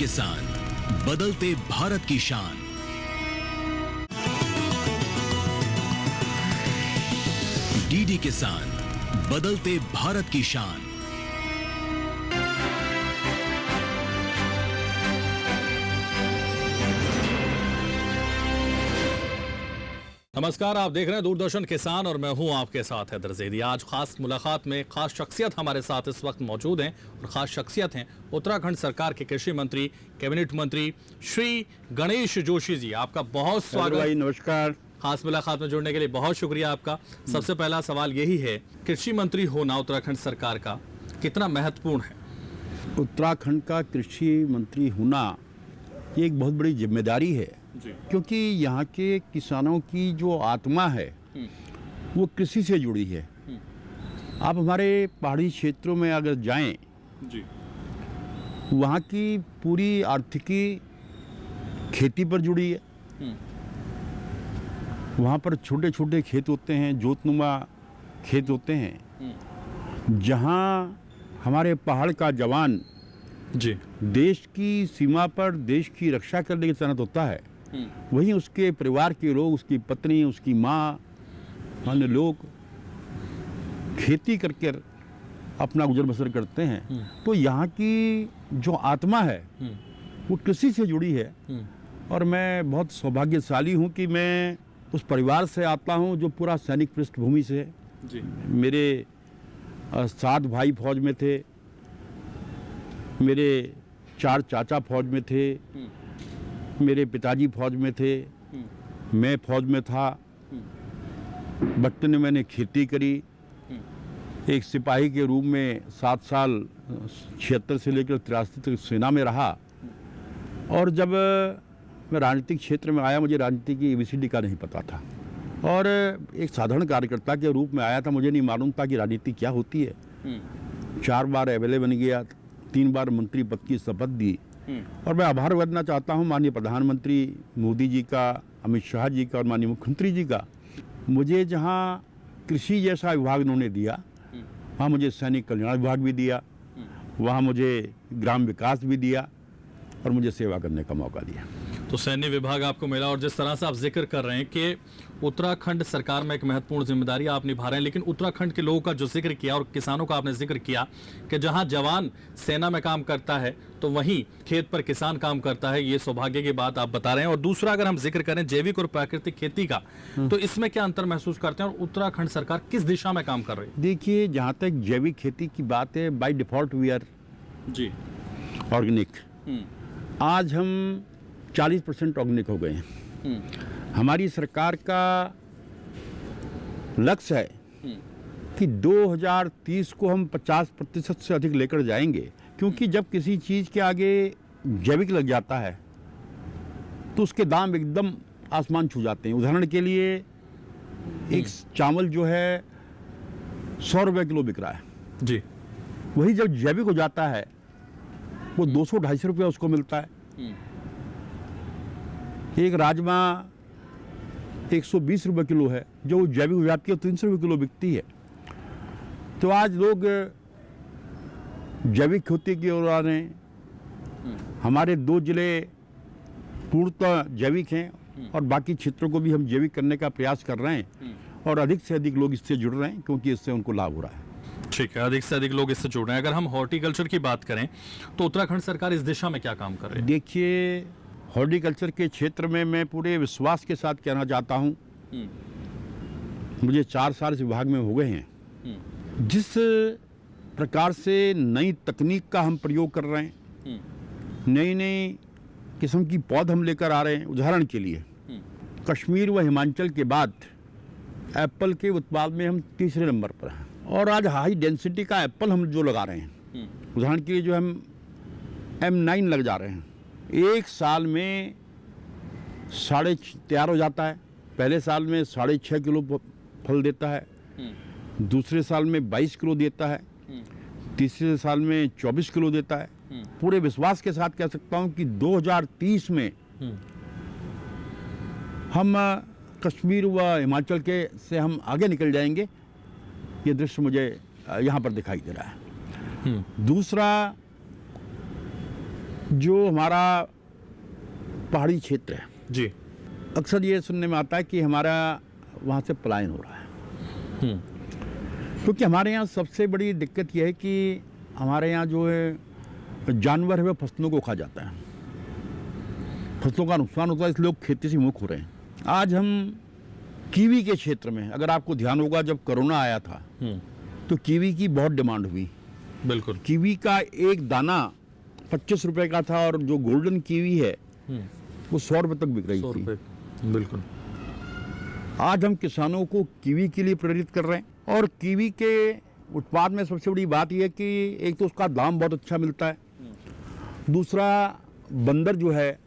किसान, बदलते भारत की शान। डीडी किसान, बदलते भारत की शान। नमस्कार, आप देख रहे हैं दूरदर्शन किसान और मैं हूं आपके साथ हैदर ज़ैदी। आज खास मुलाकात में खास शख्सियत हमारे साथ इस वक्त मौजूद हैं और खास शख्सियत हैं उत्तराखंड सरकार के कृषि मंत्री, कैबिनेट मंत्री श्री गणेश जोशी जी। आपका बहुत स्वागत भाई, नमस्कार। खास मुलाकात में जुड़ने के लिए बहुत शुक्रिया आपका। सबसे पहला सवाल यही है, कृषि मंत्री होना उत्तराखंड सरकार का कितना महत्वपूर्ण है? उत्तराखंड का कृषि मंत्री होना ये एक बहुत बड़ी जिम्मेदारी है जी। क्योंकि यहाँ के किसानों की जो आत्मा है वो कृषि से जुड़ी है। आप हमारे पहाड़ी क्षेत्रों में अगर जाएं जी, वहाँ की पूरी आर्थिकी खेती पर जुड़ी है। वहाँ पर छोटे छोटे खेत होते हैं, जोतनुमा खेत होते हैं, जहाँ हमारे पहाड़ का जवान जी, देश की सीमा पर देश की रक्षा करने की तैनात होता है। वहीं उसके परिवार के लोग, उसकी पत्नी, उसकी माँ, अन्य लोग खेती करके अपना गुजर बसर करते हैं। तो यहाँ की जो आत्मा है वो कृषि से जुड़ी है। और मैं बहुत सौभाग्यशाली हूँ कि मैं उस परिवार से आता हूँ जो पूरा सैनिक पृष्ठभूमि से है जी। मेरे 7 भाई फौज में थे, मेरे 4 चाचा फौज में थे, मेरे पिताजी फौज में थे, मैं फौज में था। बचपन में मैंने खेती करी, एक सिपाही के रूप में 7 साल 76 से लेकर 83 तक सेना में रहा। और जब मैं राजनीतिक क्षेत्र में आया, मुझे राजनीति की ABCD का नहीं पता था और एक साधारण कार्यकर्ता के रूप में आया था। मुझे नहीं मालूम था कि राजनीति क्या होती है। 4 बार MLA बन गया, 3 बार मंत्री पद की शपथ दी। और मैं आभार व्यक्त चाहता हूँ माननीय प्रधानमंत्री मोदी जी का, अमित शाह जी का और माननीय मुख्यमंत्री जी का। मुझे जहाँ कृषि जैसा विभाग उन्होंने दिया, वहाँ मुझे सैनिक कल्याण विभाग भी दिया, वहाँ मुझे ग्राम विकास भी दिया और मुझे सेवा करने का मौका दिया। तो सैन्य विभाग आपको मिला और जिस तरह से आप जिक्र कर रहे हैं कि उत्तराखंड सरकार में एक महत्वपूर्ण जिम्मेदारी आप निभा रहे हैं, लेकिन उत्तराखंड के लोगों का जो जिक्र किया और किसानों का आपने जिक्र किया कि जहां जवान सेना में काम करता है तो वहीं खेत पर किसान काम करता है, ये सौभाग्य की बात आप बता रहे हैं। और दूसरा, अगर हम जिक्र करें जैविक और प्राकृतिक खेती का, तो इसमें क्या अंतर महसूस करते हैं और उत्तराखंड सरकार किस दिशा में काम कर रही है? देखिए, जहाँ तक जैविक खेती की बात है, बाई डिफॉल्ट वी आर जी ऑर्गेनिक। आज हम 40% ऑर्गेनिक हो गए हैं। हमारी सरकार का लक्ष्य है कि 2030 को हम 50% से अधिक लेकर जाएंगे, क्योंकि जब किसी चीज़ के आगे जैविक लग जाता है तो उसके दाम एकदम आसमान छू जाते हैं। उदाहरण के लिए एक चावल जो है 100 रुपये किलो बिक रहा है जी, वही जब जैविक हो जाता है वो 200-250 रुपये उसको मिलता है। एक राजमा 120 रुपये किलो है, जो जैविक हो जाती है 300 रुपये किलो बिकती है। तो आज लोग जैविक खेती की ओर आ रहे हैं। हमारे 2 जिले पूर्णतः जैविक हैं और बाकी क्षेत्रों को भी हम जैविक करने का प्रयास कर रहे हैं और अधिक से अधिक लोग इससे जुड़ रहे हैं क्योंकि इससे उनको लाभ हो रहा है। ठीक है, अधिक से अधिक लोग इससे जुड़ रहे हैं। अगर हम हॉर्टिकल्चर की बात करें तो उत्तराखंड सरकार इस दिशा में क्या काम कर रही है? देखिए, हॉर्टिकल्चर के क्षेत्र में मैं पूरे विश्वास के साथ कहना चाहता हूँ, मुझे 4 साल इस विभाग में हो गए हैं। जिस प्रकार से नई तकनीक का हम प्रयोग कर रहे हैं, नई नई किस्म की पौध हम लेकर आ रहे हैं। उदाहरण के लिए कश्मीर व हिमाचल के बाद एप्पल के उत्पाद में हम 3रे नंबर पर हैं और आज हाई डेंसिटी का एप्पल हम जो लगा रहे हैं, उदाहरण के लिए जो हम M9 लग जा रहे हैं, 1 साल में 6.5 तैयार हो जाता है। पहले साल में 6.5 किलो फल देता है, दूसरे साल में 22 किलो देता है, तीसरे साल में 24 किलो देता है। पूरे विश्वास के साथ कह सकता हूं कि 2030 में हम कश्मीर व हिमाचल के से हम आगे निकल जाएंगे। ये दृश्य मुझे यहाँ पर दिखाई दे रहा है। दूसरा, जो हमारा पहाड़ी क्षेत्र है, जी। अक्सर ये सुनने में आता है कि हमारा वहाँ से पलायन हो रहा है। क्योंकि हमारे यहाँ सबसे बड़ी दिक्कत यह है कि हमारे यहाँ जो है जानवर है वह फसलों को खा जाता है, फसलों का नुकसान होता है, इसलिए लोग खेती से मुख हो रहे हैं। आज हम कीवी के क्षेत्र में, अगर आपको ध्यान होगा, जब कोरोना आया था तो कीवी की बहुत डिमांड हुई। बिल्कुल। कीवी का एक दाना 25 रुपए का था और जो गोल्डन कीवी है वो 100 रुपए तक बिक रही 100 थी। रुपए। बिल्कुल। आज हम किसानों को कीवी के लिए प्रेरित कर रहे हैं और कीवी के उत्पाद में सबसे बड़ी बात यह है कि एक तो उसका दाम बहुत अच्छा मिलता है, दूसरा बंदर जो है,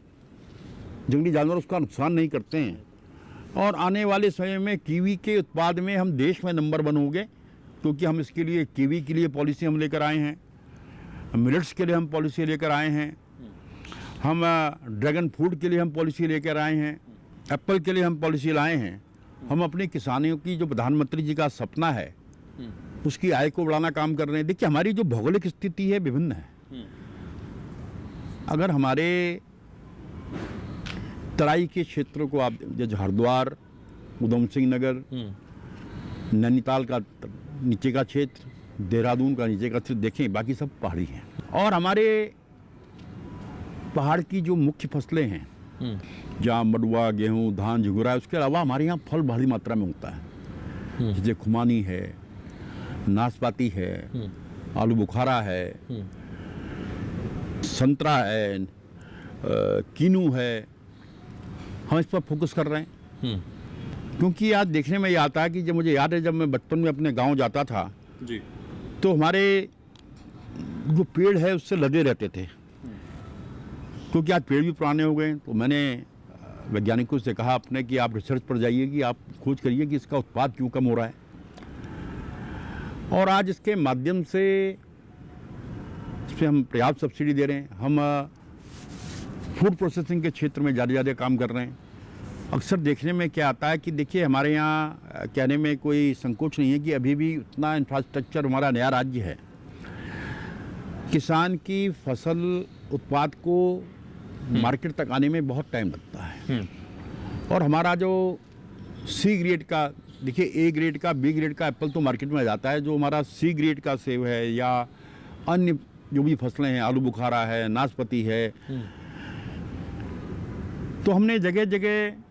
जंगली जानवर, उसका नुकसान नहीं करते हैं। और आने वाले समय में कीवी के उत्पाद में हम देश में नंबर 1 होंगे, क्योंकि हम इसके लिए कीवी के लिए पॉलिसी हम लेकर आए हैं, मिलेट्स के लिए हम पॉलिसी लेकर आए हैं, हम ड्रैगन फ्रूट के लिए हम पॉलिसी लेकर आए हैं, एप्पल के लिए हम पॉलिसी लाए हैं। हम अपने किसानों की जो प्रधानमंत्री जी का सपना है उसकी आय को बढ़ाना काम कर रहे हैं। देखिए, हमारी जो भौगोलिक स्थिति है विभिन्न है। अगर हमारे तराई के क्षेत्रों को आप, जैसे हरिद्वार, उधम सिंह नगर, नैनीताल का नीचे का क्षेत्र, देहरादून का नीचे का क्षेत्र देखें, बाकी सब पहाड़ी हैं। और हमारे पहाड़ की जो मुख्य फसलें हैं, जहाँ मडुआ, गेहूँ, धान, झुगरा है, उसके अलावा हमारे यहाँ फल भारी मात्रा में होता है। जैसे खुमानी है, नाशपाती है, आलू बुखारा है, संतरा है, कीनू है। हम इस पर फोकस कर रहे हैं क्योंकि आज देखने में ये आता है कि जब मुझे याद है, जब मैं बचपन में अपने गांव जाता था जी, तो हमारे जो पेड़ है उससे लदे रहते थे। क्योंकि आज पेड़ भी पुराने हो गए, तो मैंने वैज्ञानिकों से कहा अपने कि आप रिसर्च पर जाइए, कि आप खोज करिए कि इसका उत्पाद क्यों कम हो रहा है। और आज इसके माध्यम से इस पर हम पर्याप्त सब्सिडी दे रहे हैं। हम फूड प्रोसेसिंग के क्षेत्र में ज़्यादा काम कर रहे हैं। अक्सर देखने में क्या आता है कि देखिए, हमारे यहाँ कहने में कोई संकोच नहीं है कि अभी भी उतना इंफ्रास्ट्रक्चर, हमारा नया राज्य है, किसान की फसल उत्पाद को मार्केट तक आने में बहुत टाइम लगता है। और हमारा जो सी ग्रेड का, देखिए, ए ग्रेड का, बी ग्रेड का एप्पल तो मार्केट में आ जाता है, जो हमारा सी ग्रेड का सेब है या अन्य जो भी फसलें हैं, आलू बुखारा है, नाशपाती है, तो हमने जगह जगह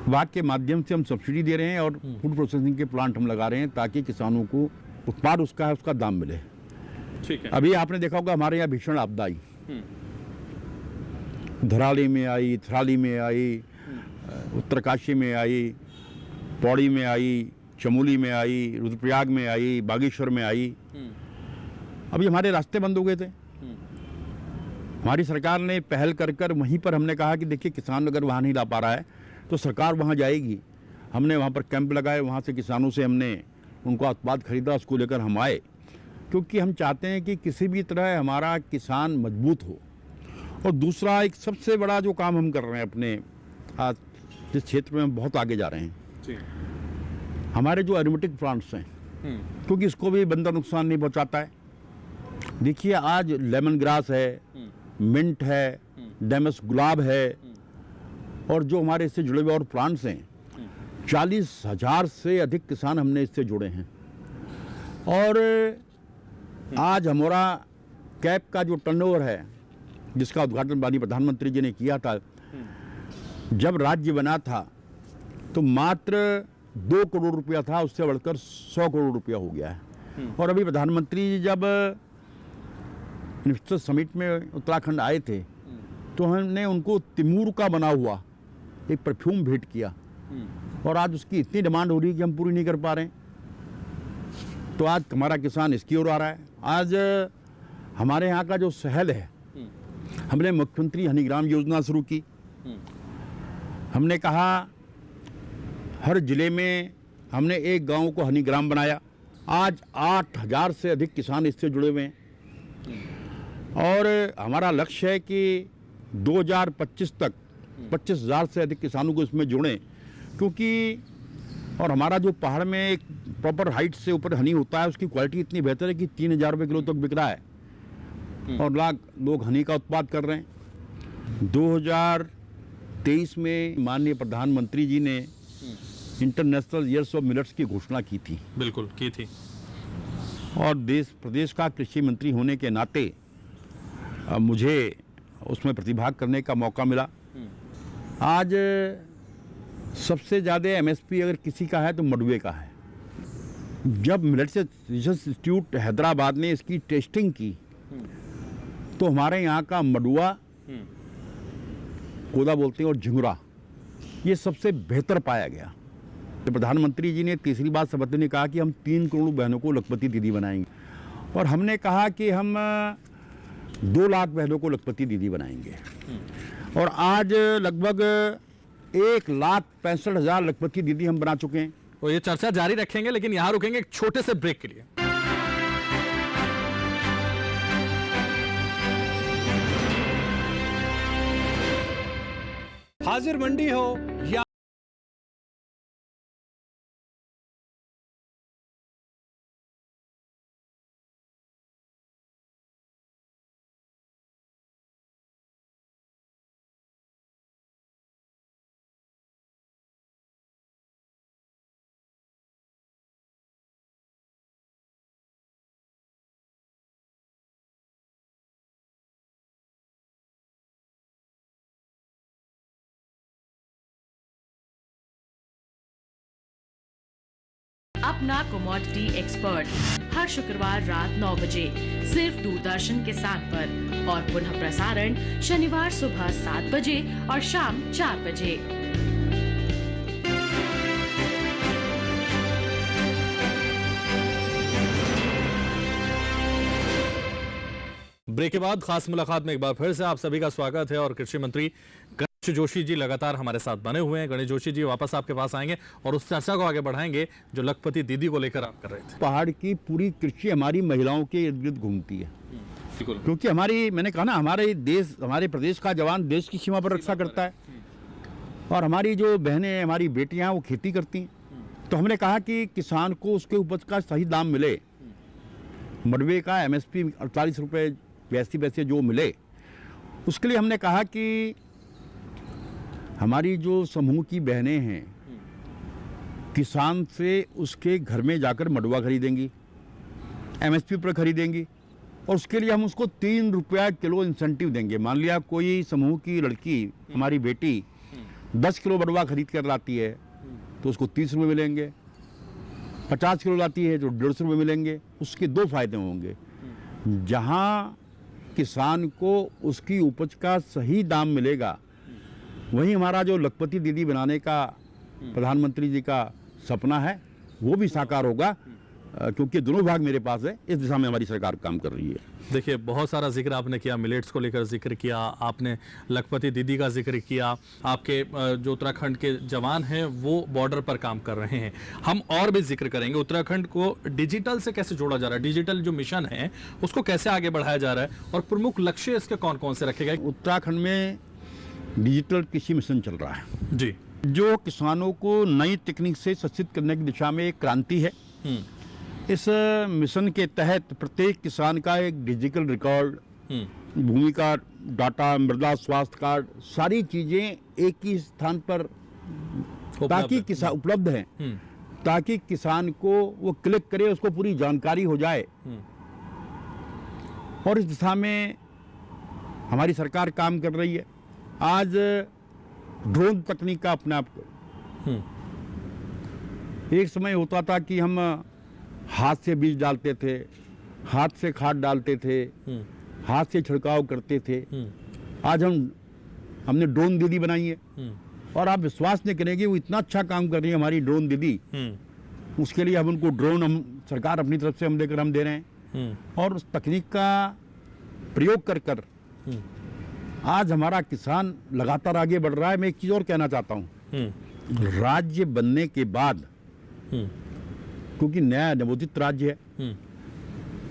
वाद के माध्यम से हम सब्सिडी दे रहे हैं और फूड प्रोसेसिंग के प्लांट हम लगा रहे हैं, ताकि किसानों को उत्पाद उसका है उसका दाम मिले। ठीक है। अभी आपने देखा होगा, हमारे यहाँ भीषण आपदा आई, धराली में आई, थराली में आई, उत्तरकाशी में आई, पौड़ी में आई, चमोली में आई, रुद्रप्रयाग में आई, बागेश्वर में आई। अभी हमारे रास्ते बंद हो गए थे। हमारी सरकार ने पहल कर वहीं पर हमने कहा कि देखिए, किसान अगर वहाँ नहीं ला पा रहा है तो सरकार वहाँ जाएगी। हमने वहाँ पर कैंप लगाए, वहाँ से किसानों से हमने उनका उत्पाद खरीदा, उसको लेकर हम आए, क्योंकि हम चाहते हैं कि किसी भी तरह हमारा किसान मजबूत हो। और दूसरा, एक सबसे बड़ा जो काम हम कर रहे हैं अपने आज जिस क्षेत्र में हम बहुत आगे जा रहे हैं जी, हमारे जो एरोमेटिक प्लांट्स हैं, क्योंकि इसको भी बंदर नुकसान नहीं पहुंचाता है। देखिए, आज लेमन ग्रास है, मिंट है, डेमस गुलाब है, और जो हमारे इससे जुड़े हुए और प्लांट्स हैं, 40,000 से अधिक किसान हमने इससे जुड़े हैं। और आज हमारा कैप का जो टर्नओवर है, जिसका उद्घाटन माननीय प्रधानमंत्री जी ने किया था, जब राज्य बना था तो मात्र 2 करोड़ रुपया था, उससे बढ़कर 100 करोड़ रुपया हो गया है। और अभी प्रधानमंत्री जी जब इन्वेस्टर समिट में उत्तराखंड आए थे तो हमने उनको तिमूर का बना हुआ एक परफ्यूम भेंट किया, और आज उसकी इतनी डिमांड हो रही है कि हम पूरी नहीं कर पा रहे हैं। तो आज हमारा किसान इसकी ओर आ रहा है। आज हमारे यहाँ का जो शहद है, हमने मुख्यमंत्री हनीग्राम योजना शुरू की। हमने कहा हर जिले में हमने एक गांव को हनीग्राम बनाया। आज 8,000 से अधिक किसान इससे जुड़े हुए हैं, और हमारा लक्ष्य है कि 2025 तक 25,000 से अधिक किसानों को इसमें जोड़ें, क्योंकि और हमारा जो पहाड़ में एक प्रॉपर हाइट से ऊपर हनी होता है, उसकी क्वालिटी इतनी बेहतर है कि 3,000 रुपये किलो तक बिक रहा है। और लाख लोग हनी का उत्पाद कर रहे हैं। 2023 में माननीय प्रधानमंत्री जी ने इंटरनेशनल ईयर्स ऑफ मिलेट्स की घोषणा की थी। बिल्कुल की थी। और प्रदेश का कृषि मंत्री होने के नाते मुझे उसमें प्रतिभाग करने का मौका मिला। आज सबसे ज़्यादा एमएसपी अगर किसी का है तो मडुए का है। जब मिलेट्स रिसर्च इंस्टीट्यूट हैदराबाद ने इसकी टेस्टिंग की तो हमारे यहाँ का मडुआ, कोदा बोलते हैं, और झिंगुरा, ये सबसे बेहतर पाया गया। तो प्रधानमंत्री जी ने तीसरी बार शपथ लेने कहा कि हम 3 करोड़ बहनों को लखपति दीदी बनाएंगे, और हमने कहा कि हम 2 लाख बहनों को लखपति दीदी बनाएंगे। और आज लगभग 1,65,000 लखपति दीदी हम बना चुके हैं। और ये चर्चा जारी रखेंगे, लेकिन यहां रुकेंगे एक छोटे से ब्रेक के लिए। हाजिर मंडी हो या अपना कमोडिटी एक्सपर्ट हर शुक्रवार रात 9 बजे सिर्फ दूरदर्शन किसान पर, और पुनः प्रसारण शनिवार सुबह 7 बजे और शाम 4 बजे। ब्रेक के बाद खास मुलाकात में एक बार फिर से आप सभी का स्वागत है। और कृषि मंत्री गणेश जोशी जी लगातार हमारे साथ बने हुए हैं। गणेश जोशी जी वापस आपके पास आएंगे और उस चर्चा को आगे बढ़ाएंगे जो लखपति दीदी को लेकर आप कर रहे थे। पहाड़ की पूरी कृषि हमारी महिलाओं के इर्द गिर्द घूमती है, क्योंकि मैंने कहा ना, हमारे प्रदेश का जवान देश की सीमा पर रक्षा करता है, और हमारी जो बहनें, हमारी बेटियां, वो खेती करती हैं। तो हमने कहा कि किसान को उसके उपज का सही दाम मिले। मडवे का एमएसपी 48 रुपये 82 पैसे जो मिले, उसके लिए हमने कहा कि हमारी जो समूह की बहनें हैं, किसान से उसके घर में जाकर मडुआ खरीदेंगी, एमएसपी पर खरीदेंगी, और उसके लिए हम उसको 3 रुपया किलो इंसेंटिव देंगे। मान लिया कोई समूह की लड़की, हमारी बेटी 10 किलो मडुआ खरीद कर लाती है तो उसको 30 रुपये मिलेंगे। 50 किलो लाती है तो 150 रुपये मिलेंगे। उसके 2 फायदे होंगे। जहाँ किसान को उसकी उपज का सही दाम मिलेगा, वहीं हमारा जो लखपति दीदी बनाने का प्रधानमंत्री जी का सपना है वो भी साकार होगा, क्योंकि दोनों भाग मेरे पास है। इस दिशा में हमारी सरकार काम कर रही है। देखिए, बहुत सारा जिक्र आपने किया, मिलेट्स को लेकर जिक्र किया, आपने लखपति दीदी का जिक्र किया, आपके जो उत्तराखंड के जवान हैं वो बॉर्डर पर काम कर रहे हैं। हम और भी जिक्र करेंगे उत्तराखंड को डिजिटल से कैसे जोड़ा जा रहा है, डिजिटल जो मिशन है उसको कैसे आगे बढ़ाया जा रहा है, और प्रमुख लक्ष्य इसके कौन कौन से रखे गए। उत्तराखंड में डिजिटल कृषि मिशन चल रहा है जी, जो किसानों को नई तकनीक से सशक्त करने की दिशा में एक क्रांति है। इस मिशन के तहत प्रत्येक किसान का एक डिजिटल रिकॉर्ड, भूमि का डाटा, मृदा स्वास्थ्य कार्ड, सारी चीजें एक ही स्थान पर ताकि किसान उपलब्ध हैं, ताकि किसान को वो क्लिक करे, उसको पूरी जानकारी हो जाए। और इस दिशा में हमारी सरकार काम कर रही है। आज ड्रोन तकनीक का अपने आप एक समय होता था कि हम हाथ से बीज डालते थे, हाथ से खाद डालते थे, हाथ से छिड़काव करते थे। आज हमने ड्रोन दीदी बनाई है, और आप विश्वास नहीं करेंगे वो इतना अच्छा काम कर रही है हमारी ड्रोन दीदी। उसके लिए हम उनको ड्रोन सरकार अपनी तरफ से हम दे रहे हैं, और उस तकनीक का प्रयोग कर कर आज हमारा किसान लगातार आगे बढ़ रहा है। मैं एक चीज और कहना चाहता हूँ, राज्य बनने के बाद, क्योंकि नया नवोदित राज्य है,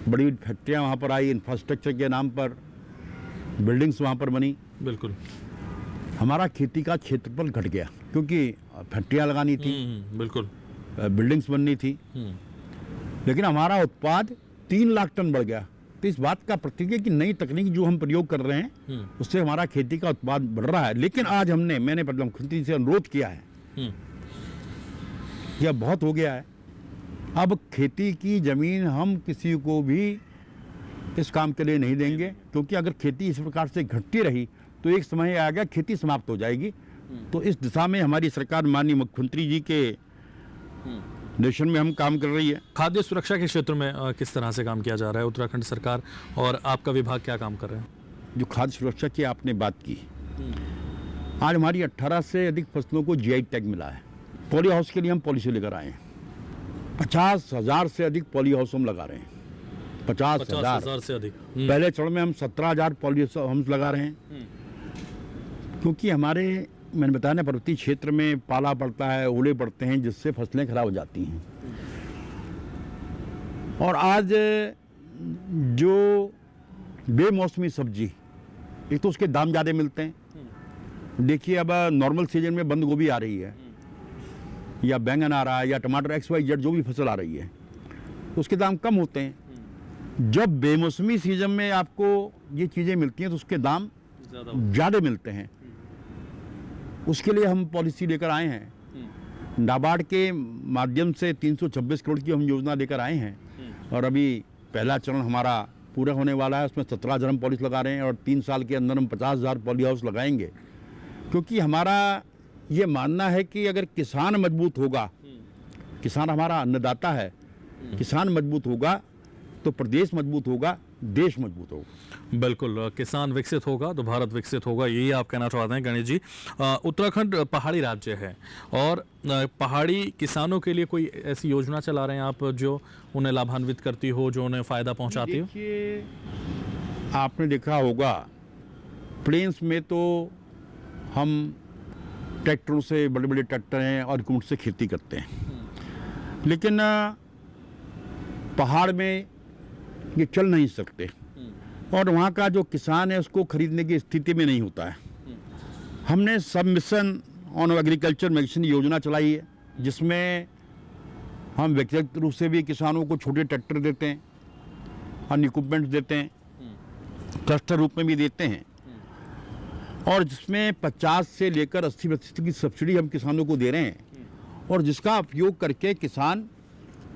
बड़ी फैक्ट्रियां वहां पर आई, इंफ्रास्ट्रक्चर के नाम पर बिल्डिंग्स वहां पर बनी। बिल्कुल, हमारा खेती का क्षेत्रफल घट गया, क्योंकि फैक्ट्रियां लगानी थी, बिल्कुल, बिल्डिंग्स बननी थी। लेकिन हमारा उत्पाद 3 लाख टन बढ़ गया। तो इस बात का प्रतीक है कि नई तकनीक जो हम प्रयोग कर रहे हैं उससे हमारा खेती का उत्पाद बढ़ रहा है। लेकिन आज मैंने प्रधानमंत्री से अनुरोध किया है कि अब बहुत हो गया है, अब खेती की जमीन हम किसी को भी इस काम के लिए नहीं देंगे, क्योंकि अगर खेती इस प्रकार से घटती रही तो एक समय आएगा खेती समाप्त हो जाएगी। तो इस दिशा में हमारी सरकार माननीय मुख्यमंत्री जी के निर्देशन में हम काम कर रही है। खाद्य सुरक्षा के क्षेत्र में किस तरह से काम किया जा रहा है उत्तराखंड सरकार और आपका विभाग क्या काम कर रहे हैं? जो खाद्य सुरक्षा की आपने बात की, आज हमारी 18 से अधिक फसलों को जीआई टैग मिला है। पॉली हाउस के लिए हम पॉलिसी लेकर आए हैं। 50,000 से अधिक पॉली हाउस हम लगा रहे हैं। 50,000 से अधिक। पहले चरण में हम 17,000 पॉली हाउस लगा रहे हैं, क्योंकि हमारे, मैंने बताया ना, पर्वतीय क्षेत्र में पाला पड़ता है, ओले पड़ते हैं, जिससे फसलें खराब हो जाती हैं। और आज जो बेमौसमी सब्जी, एक तो उसके दाम ज़्यादा मिलते हैं। देखिए अब नॉर्मल सीजन में बंद गोभी आ रही है या बैंगन आ रहा है या टमाटर XYZ जो भी फसल आ रही है, तो उसके दाम कम होते हैं। जब बेमौसमी सीजन में आपको ये चीज़ें मिलती हैं तो उसके दाम ज़्यादा मिलते हैं। उसके लिए हम पॉलिसी लेकर आए हैं। नाबार्ड के माध्यम से 326 करोड़ की हम योजना लेकर आए हैं और अभी पहला चरण हमारा पूरा होने वाला है। उसमें 17,000 हम पॉलिस लगा रहे हैं और 3 साल के अंदर हम 50,000 पॉली हाउस लगाएंगे, क्योंकि हमारा ये मानना है कि अगर किसान मजबूत होगा, किसान हमारा अन्नदाता है, किसान मजबूत होगा तो प्रदेश मजबूत होगा, देश मजबूत होगा। बिल्कुल, किसान विकसित होगा तो भारत विकसित होगा, यही आप कहना चाहते हैं गणेश जी। उत्तराखंड पहाड़ी राज्य है और पहाड़ी किसानों के लिए कोई ऐसी योजना चला रहे हैं आप जो उन्हें लाभान्वित करती हो, जो उन्हें फ़ायदा पहुंचाती हो? देखिए, आपने देखा होगा प्लेन्स में तो हम ट्रैक्टरों से, बड़े बड़े ट्रैक्टर हैं और इक्विपमेंट से खेती करते हैं, लेकिन पहाड़ में ये चल नहीं सकते और वहाँ का जो किसान है उसको खरीदने की स्थिति में नहीं होता है। हमने सब मिशन ऑन एग्रीकल्चर मैगजीन योजना चलाई है, जिसमें हम व्यक्तिगत रूप से भी किसानों को छोटे ट्रैक्टर देते हैं, अन्य इक्विपमेंट देते हैं, क्लस्टर रूप में भी देते हैं, और जिसमें 50 से लेकर 80% की सब्सिडी हम किसानों को दे रहे हैं और जिसका उपयोग करके किसान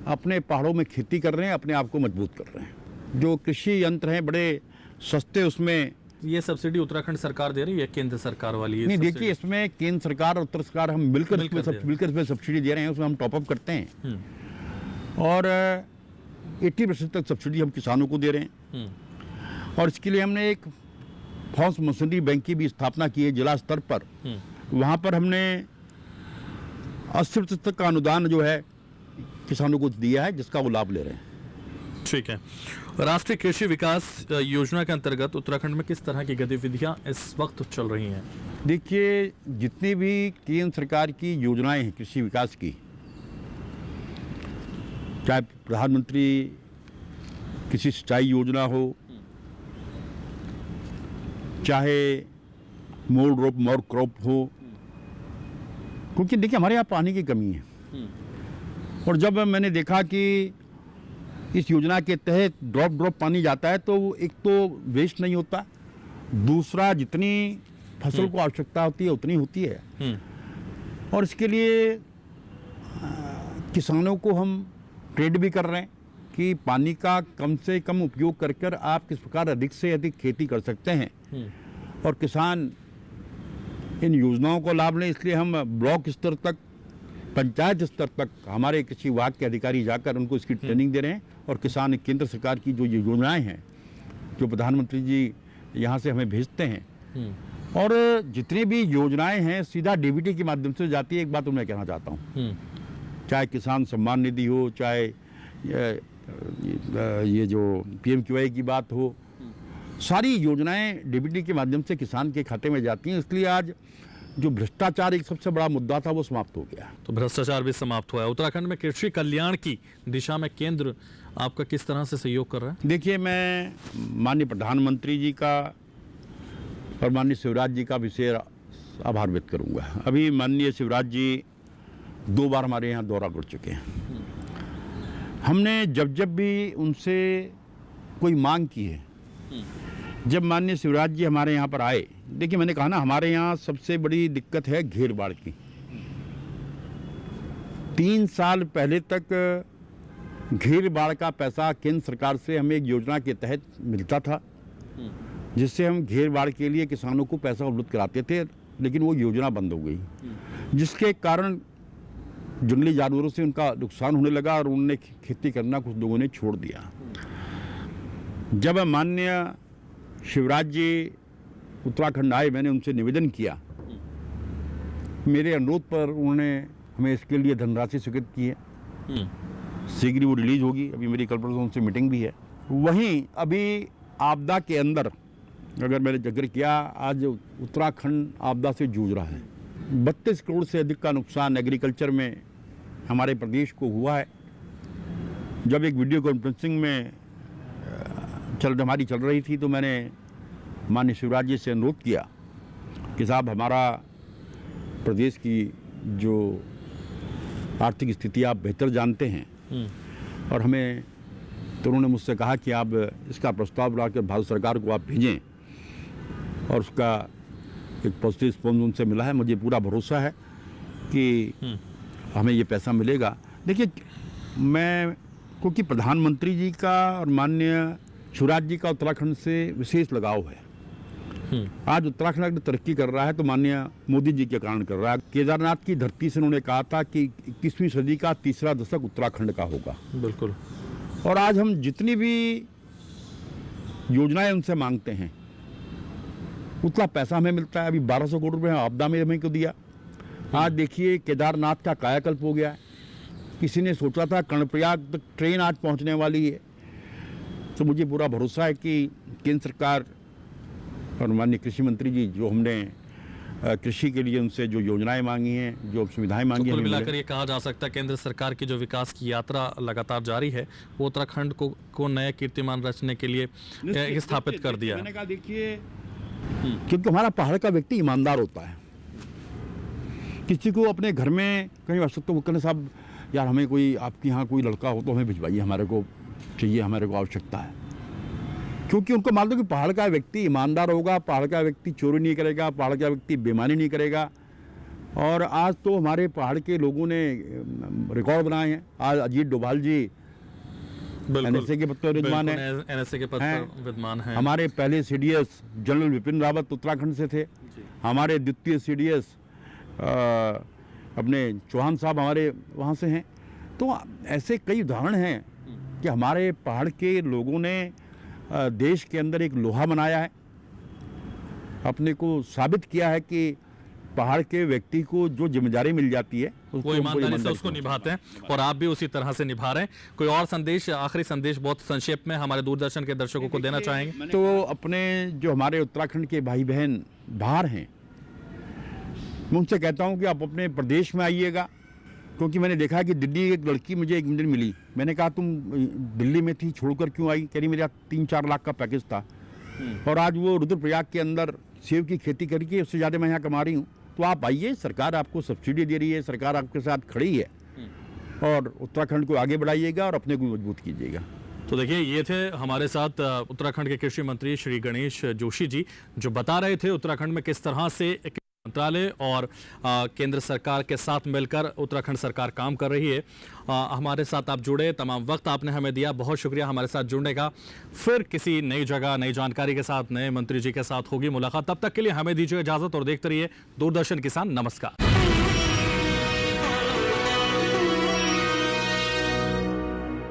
अपने पहाड़ों में खेती कर रहे हैं, अपने आप को मजबूत कर रहे हैं। जो कृषि यंत्र हैं बड़े सस्ते, उसमें ये सब्सिडी उत्तराखंड सरकार दे रही है, केंद्र सरकार वाली? नहीं, देखिए इसमें केंद्र सरकार और उत्तर सरकार हम मिलकर इसमें सब्सिडी दे रहे हैं, उसमें हम टॉपअप करते हैं और 80% तक सब्सिडी हम किसानों को दे रहे हैं। और इसके लिए हमने एक फॉर्म्स मशीनरी बैंक की भी स्थापना की है जिला स्तर पर। वहाँ पर हमने 80% तक का अनुदान जो है किसानों को दिया है, जिसका वो लाभ ले रहे हैं। ठीक है। राष्ट्रीय कृषि विकास योजना के अंतर्गत उत्तराखंड में किस तरह की गतिविधियां इस वक्त चल रही हैं? देखिए, जितनी भी केंद्र सरकार की योजनाएं हैं कृषि विकास की, चाहे प्रधानमंत्री कृषि सिंचाई योजना हो, चाहे मोर क्रॉप हो, क्योंकि देखिए हमारे यहाँ पानी की कमी है और जब मैंने देखा कि इस योजना के तहत ड्रॉप पानी जाता है तो एक तो वेस्ट नहीं होता, दूसरा जितनी फसल को आवश्यकता होती है उतनी होती है और इसके लिए किसानों को हम ट्रेड भी कर रहे हैं कि पानी का कम से कम उपयोग कर आप किस प्रकार अधिक से अधिक खेती कर सकते हैं और किसान इन योजनाओं को लाभ लें। इसलिए हम ब्लॉक स्तर तक, पंचायत स्तर तक हमारे कृषि विभाग के अधिकारी जाकर उनको इसकी ट्रेनिंग दे रहे हैं और किसान केंद्र सरकार की जो ये योजनाएं हैं जो प्रधानमंत्री जी यहाँ से हमें भेजते हैं और जितनी भी योजनाएं हैं सीधा डीबीटी के माध्यम से जाती है। एक बात मैं कहना चाहता हूँ, चाहे किसान सम्मान निधि हो, चाहे ये जो PMQI की बात हो, सारी योजनाएं डीबीटी के माध्यम से किसान के खाते में जाती हैं। इसलिए आज जो भ्रष्टाचार एक सबसे बड़ा मुद्दा था वो समाप्त हो गया। तो भ्रष्टाचार भी समाप्त हुआ है। उत्तराखंड में कृषि कल्याण की दिशा में केंद्र आपका किस तरह से सहयोग कर रहा है? देखिए, मैं माननीय प्रधानमंत्री जी का और माननीय शिवराज जी का विशेष आभार व्यक्त करूंगा। अभी माननीय शिवराज जी 2 बार हमारे यहाँ दौरा कर चुके हैं। हमने जब भी उनसे कोई मांग की है। जब माननीय शिवराज जी हमारे यहाँ पर आए, देखिए मैंने कहा ना, हमारे यहाँ सबसे बड़ी दिक्कत है घेर बाढ़ की। 3 साल पहले तक घेर बाढ़ का पैसा केंद्र सरकार से हमें एक योजना के तहत मिलता था, जिससे हम घेर बाढ़ के लिए किसानों को पैसा उपलब्ध कराते थे, लेकिन वो योजना बंद हो गई, जिसके कारण जंगली जानवरों से उनका नुकसान होने लगा और उन्होंने खेती करना कुछ लोगों ने छोड़ दिया। जब माननीय शिवराज जी उत्तराखंड आए, मैंने उनसे निवेदन किया, मेरे अनुरोध पर उन्होंने हमें इसके लिए धनराशि स्वीकृत की है। शीघ्र वो रिलीज होगी। अभी मेरी कल परसों उनसे मीटिंग भी है। वहीं अभी आपदा के अंदर, अगर मैंने जिक्र किया, आज उत्तराखंड आपदा से जूझ रहा है। 32 करोड़ से अधिक का नुकसान एग्रीकल्चर में हमारे प्रदेश को हुआ है। जब एक वीडियो कॉन्फ्रेंसिंग में हमारी चल रही थी, तो मैंने माननीय शिवराज जी से अनुरोध किया कि साहब, हमारा प्रदेश की जो आर्थिक स्थिति आप बेहतर जानते हैं, और हमें, तो उन्होंने मुझसे कहा कि आप इसका प्रस्ताव लाकर भारत सरकार को आप भेजें, और उसका एक पॉजिटिव रिस्पॉन्स उनसे मिला है। मुझे पूरा भरोसा है कि हमें ये पैसा मिलेगा। देखिए, मैं, क्योंकि प्रधानमंत्री जी का और माननीय शिवराज जी का उत्तराखंड से विशेष लगाव है। आज उत्तराखंड अगर तरक्की कर रहा है तो माननीय मोदी जी के कारण कर रहा है। केदारनाथ की धरती से उन्होंने कहा था कि 21वीं सदी का तीसरा दशक उत्तराखंड का होगा। बिल्कुल। और आज हम जितनी भी योजनाएं उनसे मांगते हैं, उतना पैसा हमें मिलता है। अभी 1200 करोड़ रुपये आपदा में हमें को दिया। आज देखिए, केदारनाथ का कायाकल्प हो गया है। किसी ने सोचा था कर्णप्रयाग तक ट्रेन आज पहुंचने वाली है। तो मुझे पूरा भरोसा है कि केंद्र सरकार और माननीय कृषि मंत्री जी, जो हमने कृषि के लिए उनसे जो योजनाएं मांगी हैं, जो सुविधाएं मांगी हैं, कुल मिलाकर ये कहा जा सकता है केंद्र सरकार की जो विकास की यात्रा लगातार जारी है, वो उत्तराखंड को नया कीर्तिमान रचने के लिए स्थापित कर दिया। मैंने कहा, देखिए, क्योंकि हमारा पहाड़ का व्यक्ति ईमानदार होता है। किसी को अपने घर में कहीं आवश्यकता, वो कहने साहब यार, हमें कोई आपके यहाँ कोई लड़का हो तो हमें भिजवाइए, हमारे को चाहिए, हमारे को आवश्यकता है। क्योंकि उनको मान लो कि पहाड़ का व्यक्ति ईमानदार होगा, पहाड़ का व्यक्ति चोरी नहीं करेगा, पहाड़ का व्यक्ति बेईमानी नहीं करेगा। और आज तो हमारे पहाड़ के लोगों ने रिकॉर्ड बनाए हैं। आज अजीत डोभाल जी एनएसए के पद पर विद्यमान है, एनएसए के पद पर विद्यमान है। हमारे पहले सीडीएस जनरल विपिन रावत उत्तराखंड से थे। हमारे द्वितीय सीडीएस अपने चौहान साहब हमारे वहाँ से हैं। तो ऐसे कई उदाहरण हैं कि हमारे पहाड़ के लोगों ने देश के अंदर एक लोहा बनाया है, अपने को साबित किया है कि पहाड़ के व्यक्ति को जो जिम्मेदारी मिल जाती है वो ईमानदारी से उसको निभाते हैं, और आप भी उसी तरह से निभा रहे हैं। कोई और संदेश, आखिरी संदेश बहुत संक्षेप में हमारे दूरदर्शन के दर्शकों को देना चाहेंगे? तो अपने जो हमारे उत्तराखंड के भाई बहन बाहर हैं, मैं उनसे कहता हूं कि आप अपने प्रदेश में आइएगा। क्योंकि मैंने देखा कि दिल्ली एक लड़की मुझे एक दिन मिली। मैंने कहा, तुम दिल्ली में थी, छोड़कर क्यों आई? कह रही, मेरा 3-4 लाख का पैकेज था, और आज वो रुद्रप्रयाग के अंदर सेब की खेती करके उससे ज़्यादा मैं यहाँ कमा रही हूँ। तो आप आइए, सरकार आपको सब्सिडी दे रही है, सरकार आपके साथ खड़ी है, और उत्तराखंड को आगे बढ़ाइएगा और अपने को मजबूत कीजिएगा। तो देखिए, ये थे हमारे साथ उत्तराखंड के कृषि मंत्री श्री गणेश जोशी जी, जो बता रहे थे उत्तराखंड में किस तरह से मंत्रालय और केंद्र सरकार के साथ मिलकर उत्तराखंड सरकार काम कर रही है। हमारे साथ आप जुड़े, तमाम वक्त आपने हमें दिया, बहुत शुक्रिया हमारे साथ जुड़ने का। फिर किसी नई जगह, नई जानकारी के साथ, नए मंत्री जी के साथ होगी मुलाकात। तब तक के लिए हमें दीजिए इजाजत और देखते रहिए दूरदर्शन किसान। नमस्कार।